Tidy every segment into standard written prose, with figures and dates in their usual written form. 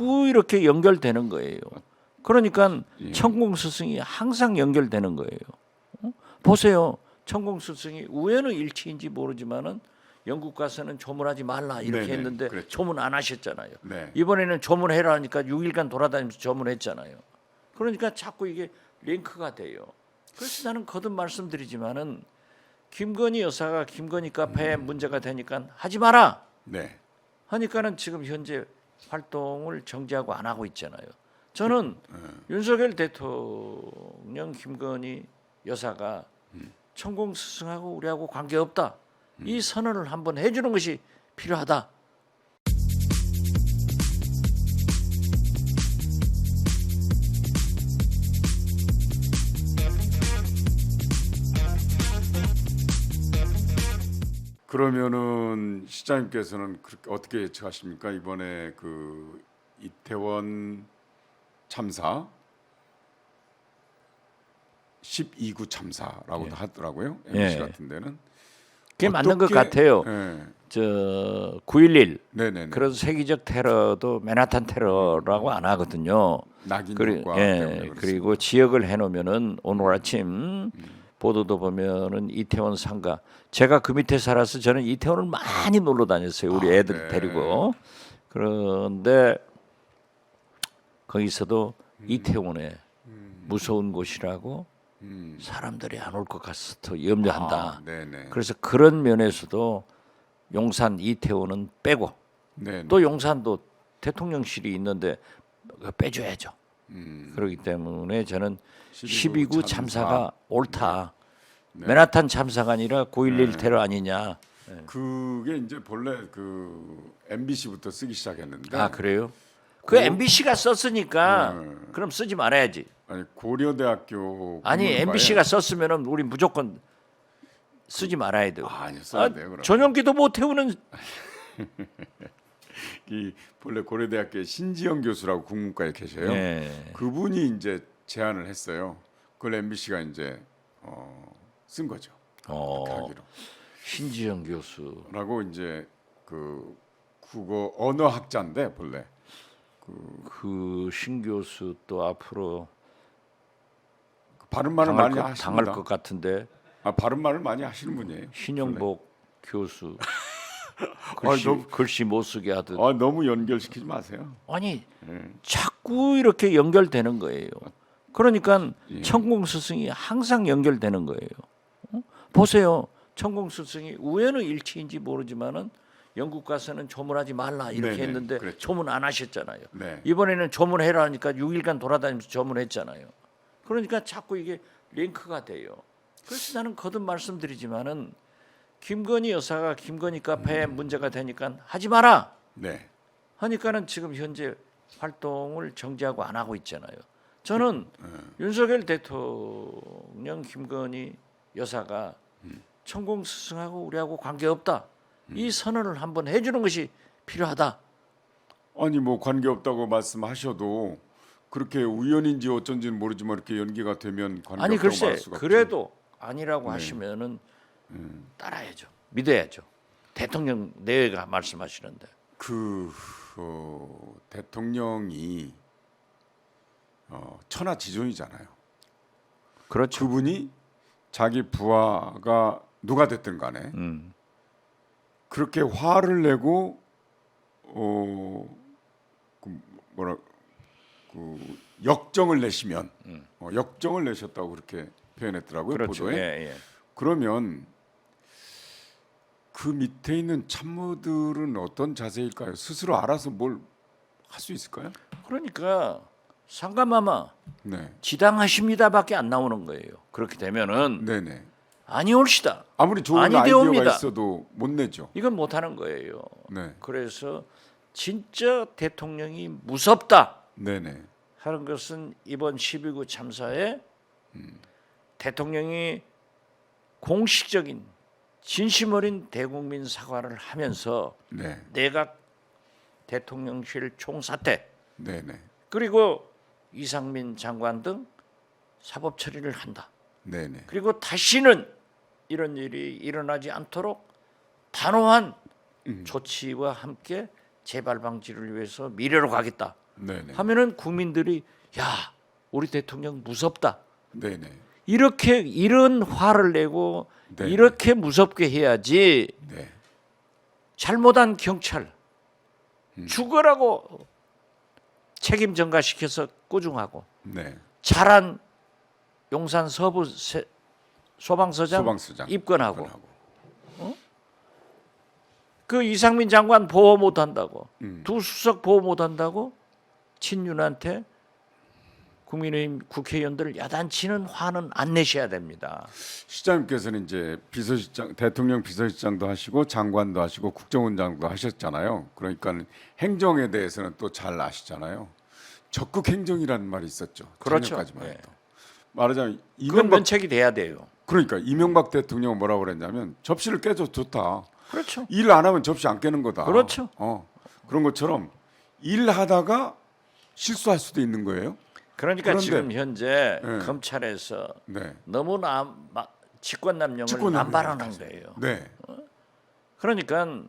자꾸 이렇게 연결되는 거예요. 그러니까 예. 천공 스승이 항상 연결되는 거예요. 보세요. 천공 스승이 우연의 일치인지 모르지만은 영국 가서는 조문하지 말라 이렇게 네네, 했는데 그랬죠. 조문 안 하셨잖아요. 네. 이번에는 조문해라 하니까 6일간 돌아다니면서 조문했잖아요. 그러니까 자꾸 이게 링크가 돼요. 그래서 나는 거듭 말씀드리지만은 김건희 여사가 김건희 카페에 문제가 되니까 하지 마라 네. 하니까는 지금 현재 활동을 정지하고 안 하고 있잖아요. 저는 윤석열 대통령 김건희 여사가 천공 스승하고 우리하고 관계없다. 이 선언을 한번 해주는 것이 필요하다. 그러면은 시장님께서는 그렇게 어떻게 예측하십니까? 이번에 그 이태원 참사 12구 참사라고도 예. 하더라고요. MBC 예. 같은 데는 그게 맞는 것 같아요. 예. 저 9.11 네네네. 그래서 세계적 테러도 맨하탄 테러라고 안 하거든요. 낙인 그리, 효과 때문에 예, 그렇습니다. 그리고 지역을 해놓으면은 오늘 아침 보도도 보면은 이태원 상가 제가 그 밑에 살아서 저는 이태원을 많이 놀러 다녔어요. 우리 애들 네. 데리고. 그런데 거기서도 이태원에 무서운 곳이라고 사람들이 안 올 것 같아서 염려한다. 아, 네네. 그래서 그런 면에서도 용산 이태원은 빼고 네네. 또 용산도 대통령실이 있는데 그거 빼줘야죠. 그렇기 때문에 저는 12구 참사가 옳다. 네. 맨하탄 참사가 아니라 9.11 네. 테러 아니냐. 그게 이제 본래 그 MBC부터 쓰기 시작했는데 아 그래요? 그 MBC가 썼으니까 네. 그럼 쓰지 말아야지. 아니 고려대학교 아니 국문과에 MBC가 썼으면은 우리 무조건 쓰지 말아야 돼요. 아니 써야 돼요. 그럼 전용기도 못 태우는 이 본래 고려대학교의 신지영 교수라고 국문과에 계셔요. 예. 그분이 이제 제안을 했어요. 그걸 MBC가 이제 쓴 거죠. 그렇게 하기로. 신지영 교수. 라고 이제 그 국어 언어학자인데 본래 그 신 교수 또 앞으로 바른말을 많이 하십니다. 당할 것 같은데 아 바른말을 많이 하시는 분이에요. 신영복 교수 아니, 너무- 글씨 못 쓰게 하듯 아 너무 연결시키지 마세요. 아니 자꾸 이렇게 연결되는 거예요. 그러니까 천공 스승이 항상 연결되는 거예요. 보세요. 천공 스승이 우연의 일치인지 모르지만은 영국 가서는 조문하지 말라 이렇게 네네, 했는데 그랬죠. 조문 안 하셨잖아요. 네. 이번에는 조문해라 하니까 6일간 돌아다니면서 조문했잖아요. 그러니까 자꾸 이게 링크가 돼요. 그래서 나는 거듭 말씀드리지만은 김건희 여사가 김건희 카페에 문제가 되니까 하지 마라 네. 하니까는 지금 현재 활동을 정지하고 안 하고 있잖아요. 저는 윤석열 대통령 김건희 여사가 천공 스승하고 우리하고 관계없다. 이 선언을 한번 해주는 것이 필요하다. 아니 뭐 관계 없다고 말씀하셔도 그렇게 우연인지 어쩐지는 모르지만 이렇게 연기가 되면 관계 아니 없다고 글쎄 말할 수가 그래도 아니라고 하시면은 따라야죠. 믿어야죠. 대통령 내외가 말씀하시는데. 그 대통령이 천하지존이잖아요. 그렇죠. 그분이 자기 부하가 누가 됐든 간에 그렇게 화를 내고 그 역정을 내시면 역정을 내셨다고 그렇게 표현했더라고요. 그렇죠. 보도에. 예, 예. 그러면 그 밑에 있는 참모들은 어떤 자세일까요? 스스로 알아서 뭘 할 수 있을까요? 그러니까 상감하마 네, 지당하십니다밖에 안 나오는 거예요. 그렇게 되면은 네네. 아니올시다. 아무리 좋은 아니 아이디어가 되옵니다. 있어도 못 내죠. 이건 못하는 거예요. 네, 그래서 진짜 대통령이 무섭다 네네. 하는 것은 이번 12구 참사에 대통령이 공식적인 진심 어린 대국민 사과를 하면서 네, 내각 대통령실 총사퇴 네네. 그리고 이상민 장관 등 사법 처리를 한다. 네네. 그리고 다시는 이런 일이 일어나지 않도록 단호한 조치와 함께 재발 방지를 위해서 미래로 가겠다 네네. 하면은 국민들이 야 우리 대통령 무섭다 네네. 이렇게 이런 화를 내고 네. 이렇게 무섭게 해야지. 네. 잘못한 경찰 죽으라고 책임 전가시켜서 꾸중하고 네. 잘한 용산 서부 소방서장 소방서장 입건하고 그 이상민 장관 보호 못한다고 두 수석 보호 못한다고 친윤한테 국민의힘 국회의원들 야단치는 화는 안 내셔야 됩니다. 시장님께서는 이제 비서실장, 대통령 비서실장도 하시고 장관도 하시고 국정원장도 하셨잖아요. 그러니까 행정에 대해서는 또 잘 아시잖아요. 적극 행정이라는 말이 있었죠. 그렇죠. 작년까지만 네. 해도. 말하자면 그건 이명박 면책이 돼야 돼요. 그러니까 이명박 대통령은 뭐라고 그랬냐면 접시를 깨줘 좋다. 그렇죠. 일 안 하면 접시 안 깨는 거다. 그렇죠. 그런 것처럼 일하다가 실수할 수도 있는 거예요. 그러니까 그런데- 지금 현재 네. 검찰에서 네. 너무나 직권남용을 직권남용을 남발하는 하세요. 거예요. 네. 그러니까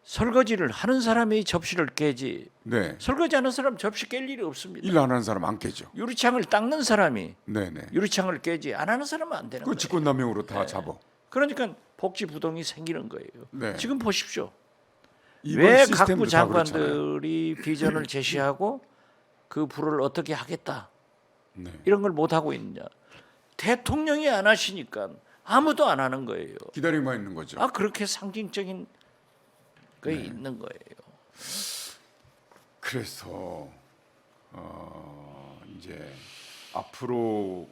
설거지를 하는 사람이 접시를 깨지 네. 설거지하는 사람 접시 깰 일이 없습니다. 일 안 하는 사람 안 깨죠. 유리창을 닦는 사람이 네네. 유리창을 깨지 안 하는 사람은 안 되는 그 거예요. 직권남용으로 다 잡어. 그러니까 복지 부동이 생기는 거예요. 네. 지금 보십시오. 이번 왜 시스템도 각부 다 그렇잖아요. 장관들이 비전을 제시하고 그 부를 어떻게 하겠다 네. 이런 걸 못 하고 있느냐? 대통령이 안 하시니까 아무도 안 하는 거예요. 기다리고만 있는 거죠. 아 그렇게 상징적인 게 있는 거예요. 그래서 이제 앞으로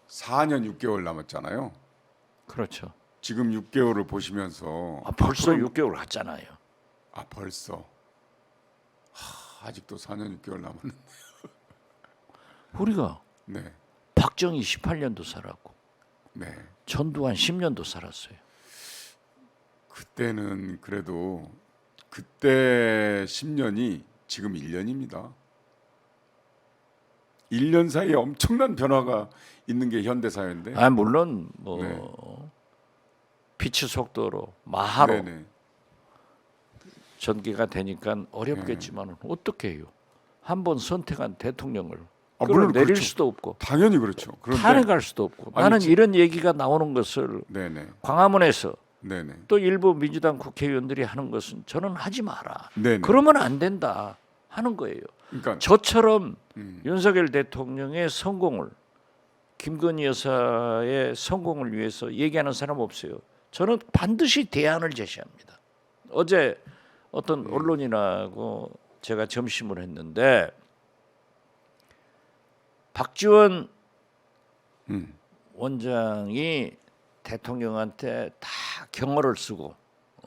4년 6개월 남았잖아요. 그렇죠. 지금 6개월을 보시면서 벌써 앞으로- 6개월 갔잖아요. 벌써 아직도 4년 6개월 남았는데. 우리가 네. 박정희 18년도 살았고 네. 전두환 10년도 살았어요. 그때는 그래도 그때 10년이 지금 1년입니다. 1년 사이에 엄청난 변화가 있는 게 현대 사회인데. 아 물론 뭐 네. 빛의 속도로 마하로 네네. 전개가 되니까 어렵겠지만 어떻게 해요? 한 번 선택한 대통령을 물론 끌어내릴 그렇죠. 수도 없고 당연히 그렇죠. 그런데 탄핵할 수도 없고 아니, 나는 이런 얘기가 나오는 것을 네네. 광화문에서 네네. 또 일부 민주당 국회의원들이 하는 것은 저는 하지 마라. 네네. 그러면 안 된다 하는 거예요. 그러니까 저처럼 음. 윤석열 대통령의 성공을 김건희 여사의 성공을 위해서 얘기하는 사람 없어요. 저는 반드시 대안을 제시합니다. 어제 어떤 언론인하고 제가 점심을 했는데 박지원 음. 원장이 대통령한테 다 경호를 쓰고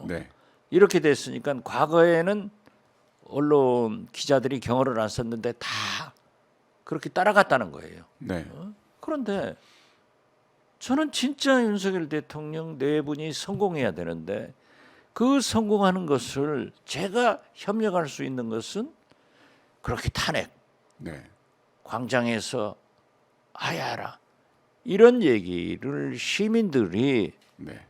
네. 이렇게 됐으니까 과거에는 언론 기자들이 경호를 안 썼는데 다 그렇게 따라갔다는 거예요. 네. 그런데 저는 진짜 윤석열 대통령 네 분이 성공해야 되는데 그 성공하는 것을 제가 협력할 수 있는 것은 그렇게 탄핵 네. 광장에서 하야하라 이런 얘기를 시민들이 네.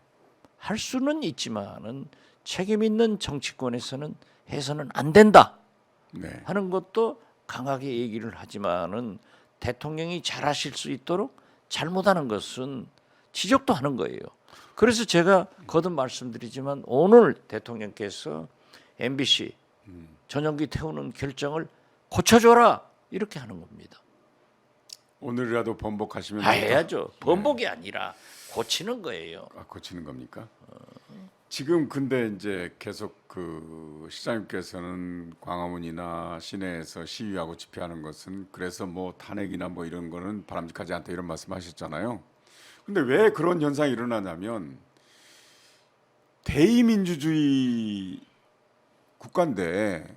할 수는 있지만은 책임 있는 정치권에서는 해서는 안 된다 네. 하는 것도 강하게 얘기를 하지만은 대통령이 잘하실 수 있도록 잘못하는 것은 지적도 하는 거예요. 그래서 제가 거듭 말씀드리지만 오늘 대통령께서 MBC 전용기 태우는 결정을 고쳐줘라 이렇게 하는 겁니다. 오늘이라도 번복하시면 해야죠. 번복이 아니라 고치는 거예요. 고치는 겁니까? 지금 근데 이제 계속 그 시장님께서는 광화문이나 시내에서 시위하고 집회하는 것은 그래서 뭐 탄핵이나 뭐 이런 거는 바람직하지 않다 이런 말씀하셨잖아요. 근데 왜 그런 현상이 일어나냐면 대의민주주의 국가인데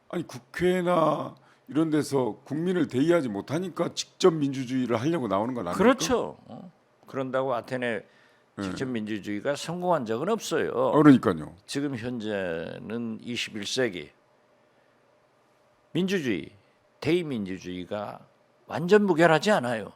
아니 국회나 이런 데서 국민을 대의하지 못하니까 직접 민주주의를 하려고 나오는 건 아닙니까? 그렇죠. 그런다고 아테네 직접 민주주의가 성공한 적은 없어요. 그러니까요. 지금 현재는 21세기 민주주의, 대의민주주의가 완전 무결하지 않아요.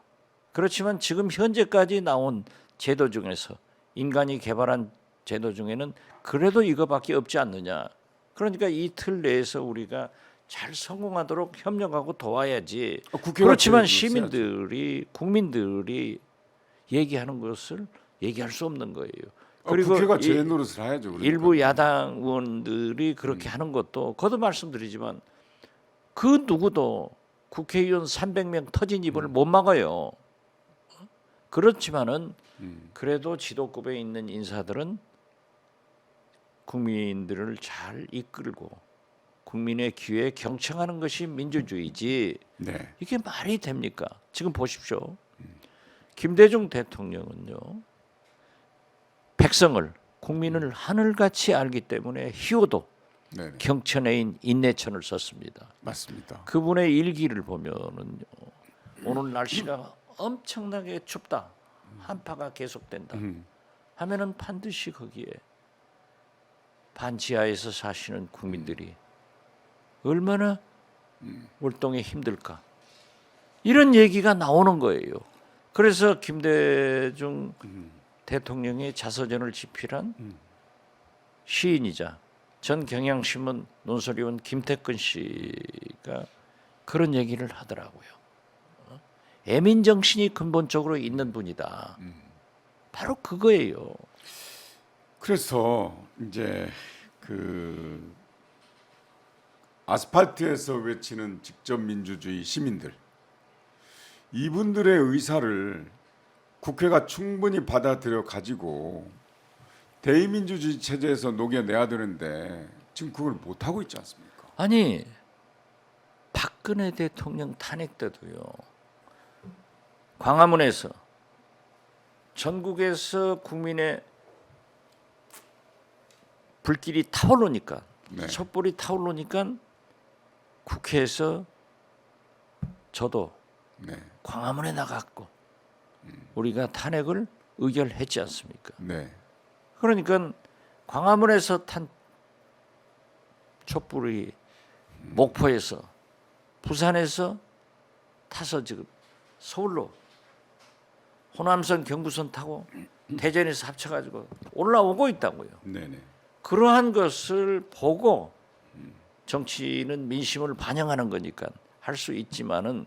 그렇지만 지금 현재까지 나온 제도 중에서 인간이 개발한 제도 중에는 그래도 이거밖에 없지 않느냐. 그러니까 이 틀 내에서 우리가 잘 성공하도록 협력하고 도와야지. 국회가 그렇지만 제일 시민들이 국민들이 얘기하는 것을 얘기할 수 없는 거예요. 그리고 국회가 제 노릇을 해야죠. 그러니까. 일부 야당 의원들이 그렇게 하는 것도 거듭 말씀드리지만 그 누구도 국회의원 300명 터진 입을 못 막아요. 그렇지만은 그래도 지도급에 있는 인사들은 국민들을 잘 이끌고 국민의 귀에 경청하는 것이 민주주의지. 네. 이게 말이 됩니까? 지금 보십시오. 김대중 대통령은요. 백성을 국민을 하늘같이 알기 때문에 희호도 네네. 경천애인 인내천을 썼습니다. 맞습니다. 그분의 일기를 보면은요. 오늘 날씨가 엄청나게 춥다. 한파가 계속된다. 하면은 반드시 거기에 반지하에서 사시는 국민들이 얼마나 월동에 힘들까. 이런 얘기가 나오는 거예요. 그래서 김대중 대통령의 자서전을 집필한 시인이자 전 경향신문 논설위원 김태근 씨가 그런 얘기를 하더라고요. 애민 정신이 근본적으로 있는 분이다. 바로 그거예요. 그래서 이제 그 아스팔트에서 외치는 직접 민주주의 시민들 이분들의 의사를 국회가 충분히 받아들여 가지고 대의민주주의 체제에서 녹여내야 되는데 지금 그걸 못 하고 있지 않습니까? 아니 박근혜 대통령 탄핵 때도요. 광화문에서 전국에서 국민의 불길이 타오르니까 네. 촛불이 타오르니까 국회에서 저도 네. 광화문에 나갔고 우리가 탄핵을 의결했지 않습니까? 네. 그러니까 광화문에서 탄 촛불이 목포에서 부산에서 타서 지금 서울로 호남선 경부선 타고 대전에서 합쳐가지고 올라오고 있다고요. 네네. 그러한 것을 보고 정치는 민심을 반영하는 거니까 할 수 있지만은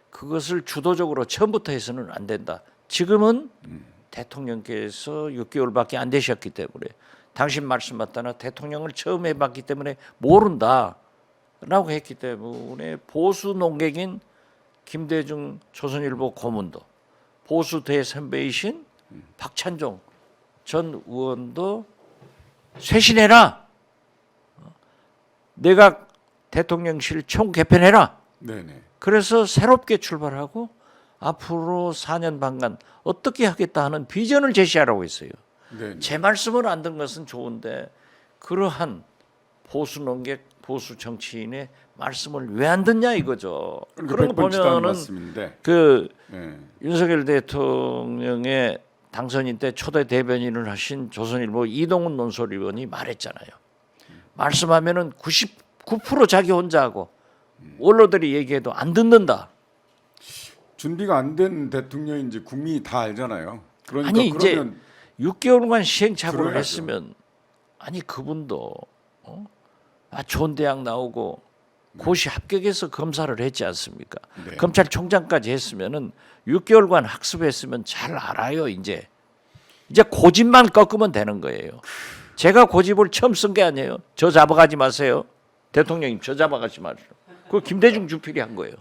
그것을 주도적으로 처음부터 해서는 안 된다. 지금은 대통령께서 6개월밖에 안 되셨기 때문에 당신 말씀 맞다나 대통령을 처음 해봤기 때문에 모른다라고 했기 때문에 보수 농객인 김대중 조선일보 고문도 보수 대선배이신 박찬종 전 의원도 쇄신해라. 내각 대통령실 총개편해라. 네네. 그래서 새롭게 출발하고 앞으로 4년 반간 어떻게 하겠다 하는 비전을 제시하라고 했어요. 네네. 제 말씀을 안 듣는 것은 좋은데 그러한 보수 농객, 보수 정치인의 말씀을 왜 안 듣냐 이거죠. 그런 거 보면은 말씀인데. 그 네. 윤석열 대통령의 당선인 때 초대 대변인을 하신 조선일보 이동훈 논설위원이 말했잖아요. 말씀하면은 99% 자기 혼자 하고 원로들이 얘기해도 안 듣는다. 준비가 안 된 대통령인지 국민이 다 알잖아요. 그러니까 아니 이제 그러면 6개월간 시행착오를 들어야죠. 했으면 아니 그분도 좋은 대학 나오고 고시 합격해서 검사를 했지 않습니까? 네. 검찰총장까지 했으면은 6개월간 학습했으면 잘 알아요. 이제 고집만 꺾으면 되는 거예요. 제가 고집을 처음 쓴 게 아니에요. 저 잡아가지 마세요. 대통령님 저 잡아가지 마세요. 그거 김대중 주필이 한 거예요.